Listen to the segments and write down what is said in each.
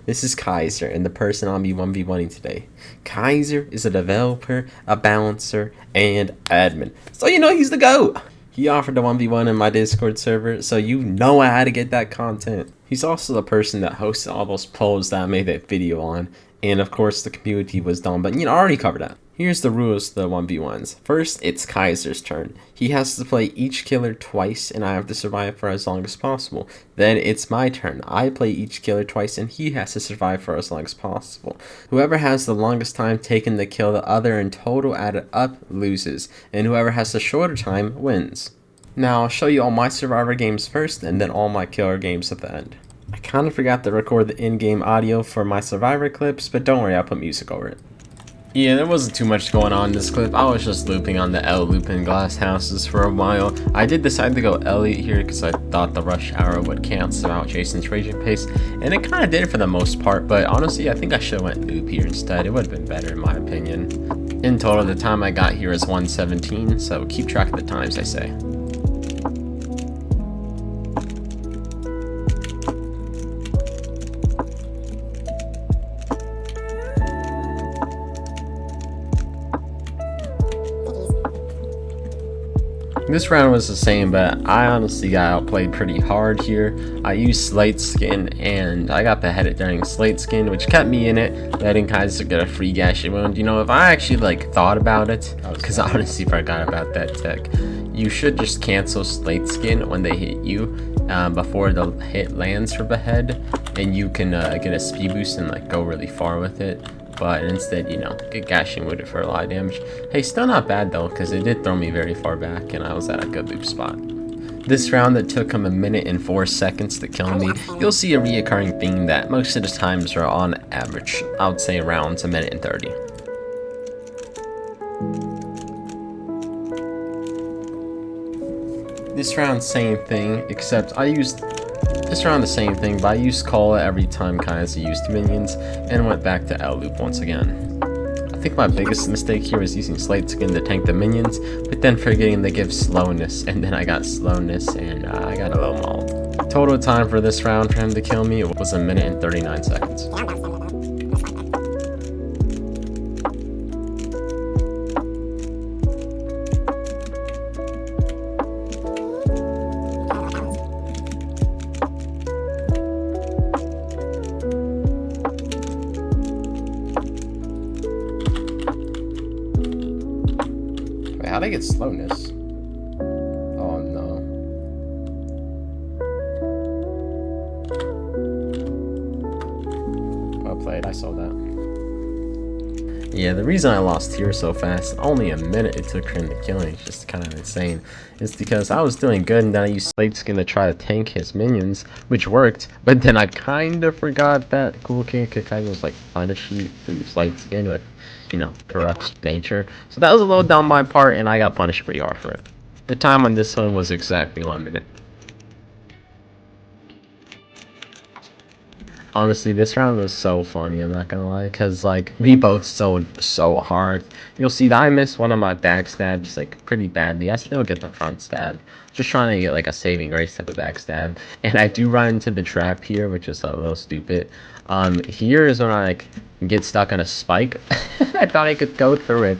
This is Kaiser and the person I'll be 1v1'ing today. Kaiser is a developer, a balancer, and admin. So you know he's the GOAT! He offered to 1v1 in my Discord server, so you know I had to get that content. He's also the person that hosted all those polls that I made that video on, and of course the community was dumb, but you know, I already covered that. Here's the rules to the 1v1s. First, it's Kaiser's turn. He has to play each killer twice, and I have to survive for as long as possible. Then it's my turn. I play each killer twice, and he has to survive for as long as possible. Whoever has the longest time taking to kill the other in total added up loses, and whoever has the shorter time wins. Now I'll show you all my survivor games first, and then all my killer games at the end. I kinda forgot to record the in-game audio for my survivor clips, but don't worry, I'll put music over it. Yeah, there wasn't too much going on in this clip. I was just looping on the L loop in glass houses for a while. I did decide to go Elliot here because I thought the rush hour would cancel out Jason's raging pace, and it kind of did for the most part, but honestly I think I should have went loop here instead. It would have been better in my opinion. In total, the time I got here is 1:17, so keep track of the times I say. This round was the same, but I honestly got outplayed pretty hard here. I used Slate Skin, and I got beheaded during Slate Skin, which kept me in it, letting Kaiser get a free gashing wound. You know, if I actually thought about it, because I honestly forgot about that tech, you should just cancel Slate Skin when they hit you before the hit lands for behead, and you can get a speed boost and go really far with it. But instead, you know, get gashing with it for a lot of damage. Hey, still not bad though, because it did throw me very far back, and I was at a good loop spot. This round that took him 1 minute and 4 seconds to kill me, you'll see a reoccurring theme that most of the times are on average. I would say around 1 minute and 30. This round, same thing, except this round the same thing, but I used Cola every time Kaiser used minions, and went back to L loop once again. I think my biggest mistake here was using Slate Skin to tank the minions, but then forgetting to give slowness, and then I got slowness, and I got a low maul. Total time for this round for him to kill me was 1 minute and 39 seconds. How'd I get slowness? Oh no. Well played, I saw that. Yeah, the reason I lost here so fast, only 1 minute it took for him to kill me, it's just kind of insane, is because I was doing good and then I used Slate Skin to try to tank his minions, which worked, but then I kind of forgot that cool kick I was punishing through Slate Skin with, you know, corrupt nature. So that was a little down my part, and I got punished pretty hard for it. The time on this one was exactly 1 minute. Honestly, this round was so funny, I'm not gonna lie, because we both sold so hard. You'll see that I missed one of my backstabs pretty badly. I still get the front stab, just trying to get a saving grace type of backstab, and I do run into the trap here, which is a little stupid. Here is when I get stuck on a spike. I thought I could go through it,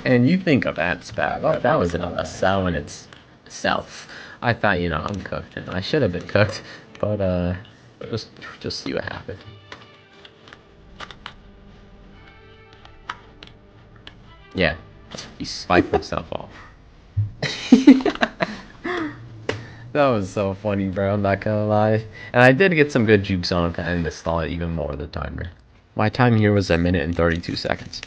and you think of that stab, oh, that was a cell in itself. I thought, you know, I'm cooked, and I should have been cooked, but just see what happened. Yeah, he spiked himself off. That was so funny, bro, I'm not gonna lie. And I did get some good jukes on it and install it even more the timer. My time here was 1 minute and 32 seconds.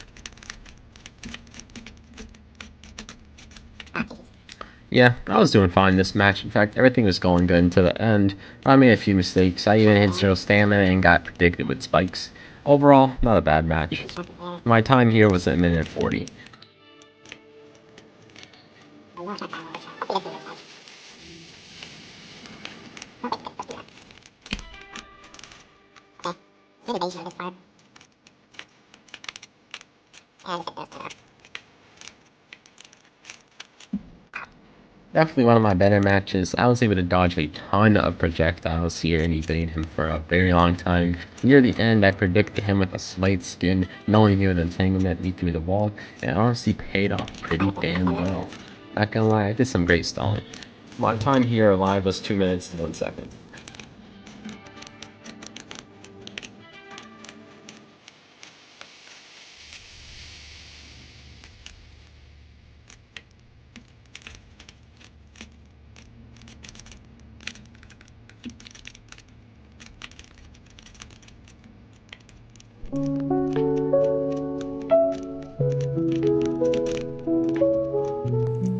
Yeah, I was doing fine this match. In fact, everything was going good until the end. I made a few mistakes. I even hit 0 stamina and got predicted with spikes. Overall, not a bad match. My time here was 1 minute and 40. Definitely one of my better matches. I was able to dodge a ton of projectiles here and evade him for a very long time. Near the end, I predicted him with a slight skin, knowing he would entanglement me through the wall, and it honestly paid off pretty damn well. Not gonna lie, I did some great stalling. My time here alive was 2 minutes and 1 second.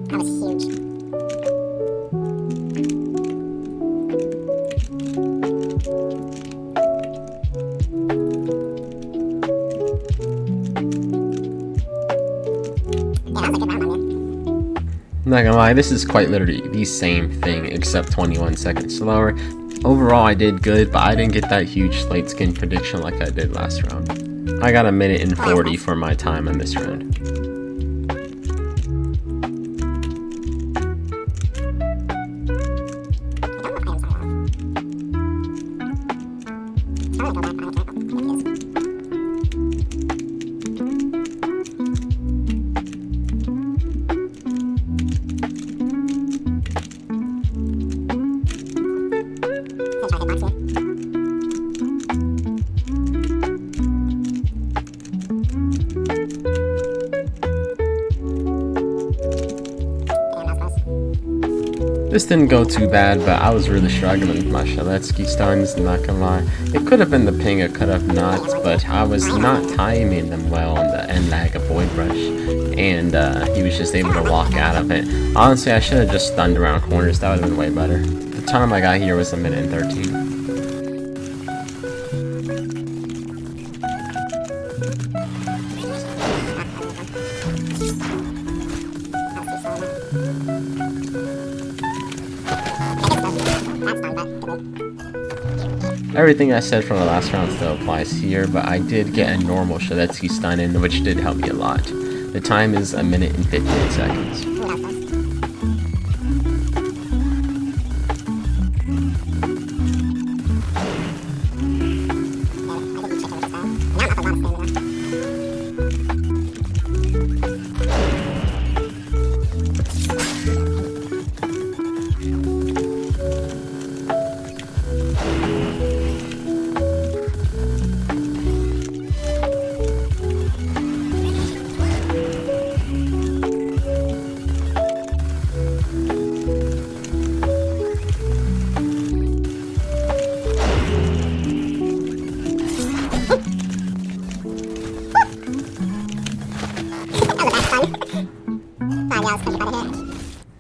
That was huge. Yeah, that was a good round, man. I'm not gonna lie, this is quite literally the same thing except 21 seconds slower. Overall, I did good, but I didn't get that huge light skin prediction like I did last round. I got 1 minute and 40 for my time on this round. This didn't go too bad, but I was really struggling with my Shaletsky stuns, not gonna lie. It could have been the ping, it could have not, but I was not timing them well on the end lag of Void Rush, and he was just able to walk out of it. Honestly, I should have just stunned around corners, that would have been way better. The time I got here was 1 minute and 13. Everything I said from the last round still applies here, but I did get a normal Shaletsky stun in, which did help me a lot. The time is 1 minute and 15 seconds.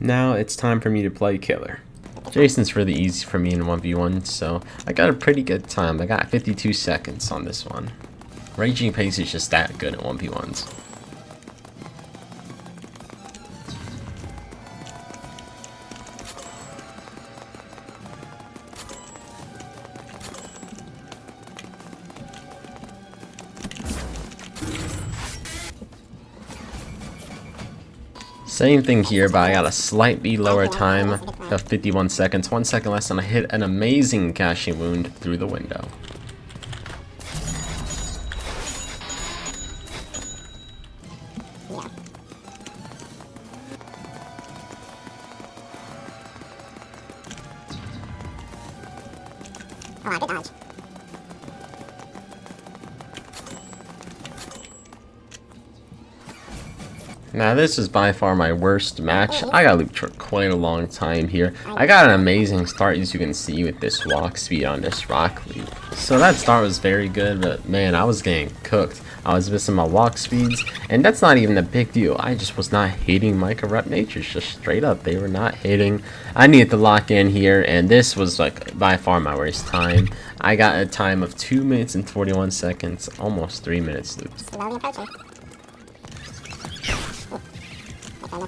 Now it's time for me to play Killer. Jason's really easy for me in 1v1, so I got a pretty good time. I got 52 seconds on this one. Raging Pace is just that good at 1v1s. Same thing here, but I got a slightly lower time of 51 seconds. 1 second less, and I hit an amazing caching wound through the window. Oh, I did dodge. Now this is by far my worst match. I got looped for quite a long time here. I got an amazing start, as you can see, with this walk speed on this rock loop. So that start was very good, but man, I was getting cooked. I was missing my walk speeds, and that's not even a big deal. I just was not hitting my corrupt natures, just straight up. They were not hitting. I needed to lock in here, and this was like by far my worst time. I got a time of 2 minutes and 41 seconds, almost 3 minutes looped. Slowly approaching. Oh,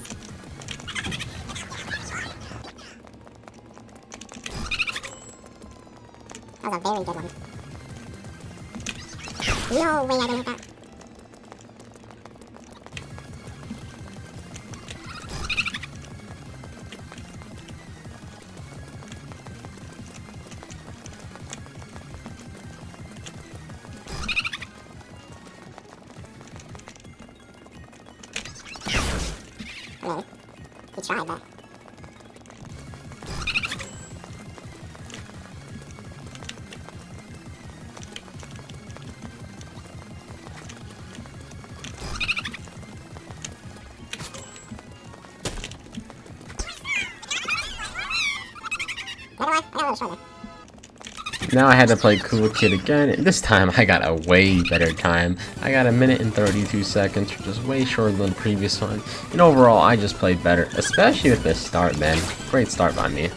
that was a very good one. No way I didn't hit that. really. He tried, but... Never mind, I got a little shorter. Now I had to play Cool Kid again, and this time I got a way better time. I got 1 minute and 32 seconds, which is way shorter than the previous one. And overall, I just played better, especially with this start, man. Great start by me.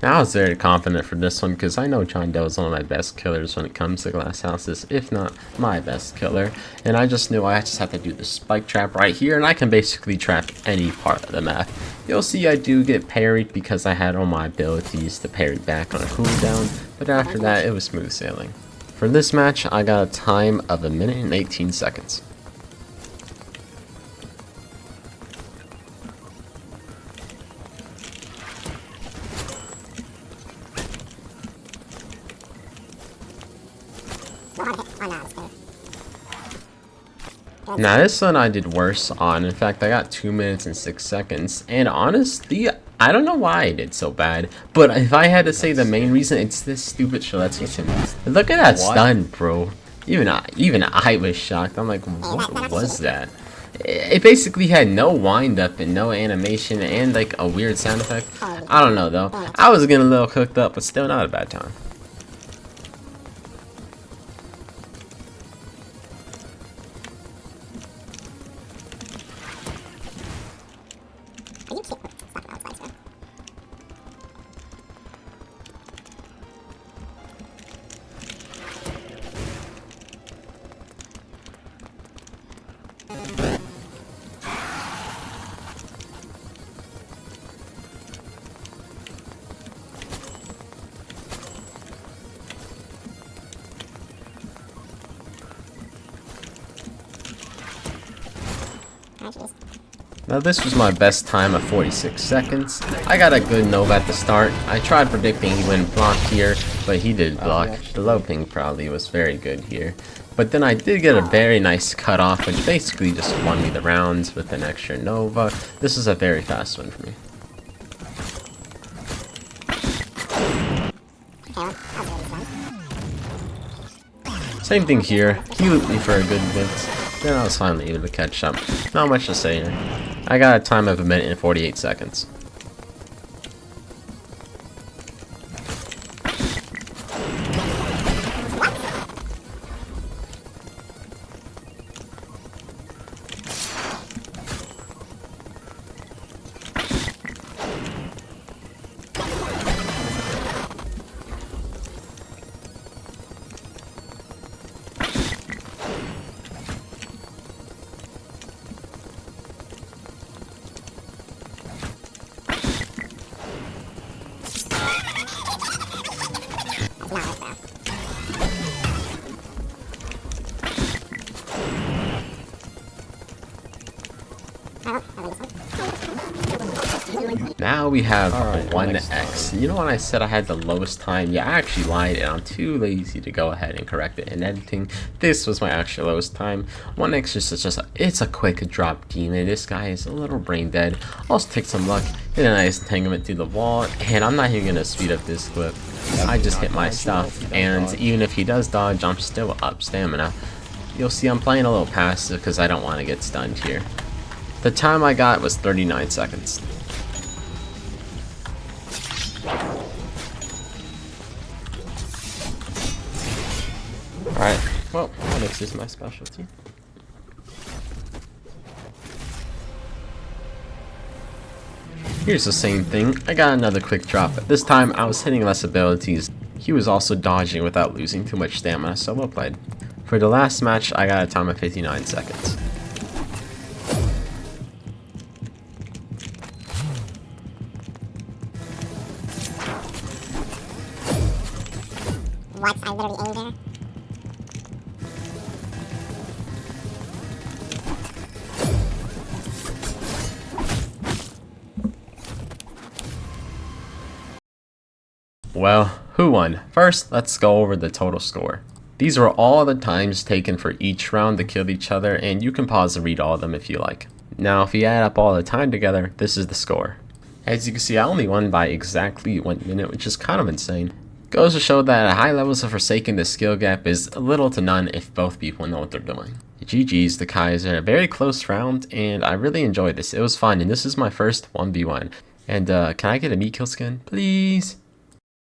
Now I was very confident for this one because I know John Doe is one of my best killers when it comes to glass houses, if not my best killer. And I just knew I just have to do the spike trap right here, and I can basically trap any part of the map. You'll see I do get parried because I had all my abilities to parry back on a cooldown, but after that it was smooth sailing. For this match, I got a time of 1 minute and 18 seconds. Now this one I did worse on. In fact, I got 2 minutes and 6 seconds. And honestly, I don't know why I did so bad. But if I had to say the main reason, it's this stupid Let's Listen. Look at that stun, bro. Even I was shocked. I'm like, what was that? It basically had no wind up and no animation and like a weird sound effect. I don't know though. I was getting a little cooked up, but still not a bad time. Now this was my best time of 46 seconds. I got a good Nova at the start. I tried predicting he wouldn't block here, but he did block. The low ping probably was very good here. But then I did get a very nice cutoff, which basically just won me the rounds with an extra Nova. This is a very fast one for me. Same thing here. He looped me for a good bit. Then I was finally able to catch up. Not much to say here. I got a time of 1 minute and 48 seconds. Now we have 1x. You know when I said I had the lowest time? Yeah, I actually lied and I'm too lazy to go ahead and correct it in editing. This was my actual lowest time. 1x is just it's a quick drop demon. This guy is a little brain dead. Also take some luck. Hit a nice entanglement through the wall, and I'm not even gonna speed up this clip. I just hit my stuff, and even if he does dodge, I'm still up stamina. You'll see I'm playing a little passive because I don't want to get stunned here. The time I got was 39 seconds. Alright, well, Onyx is my specialty. Here's the same thing. I got another quick drop. This time I was hitting less abilities. He was also dodging without losing too much stamina, so well played. For the last match, I got a time of 59 seconds. literally aimed there. Well, who won? First, let's go over the total score. These were all the times taken for each round to kill each other, and you can pause and read all of them if you like. Now, if you add up all the time together, this is the score. As you can see, I only won by exactly 1 minute, which is kind of insane. Goes to show that at high levels of Forsaken, the skill gap is little to none if both people know what they're doing. GG's to Kaiser, a very close round, and I really enjoyed this. It was fun, and this is my first 1v1. And can I get a meat kill skin, please?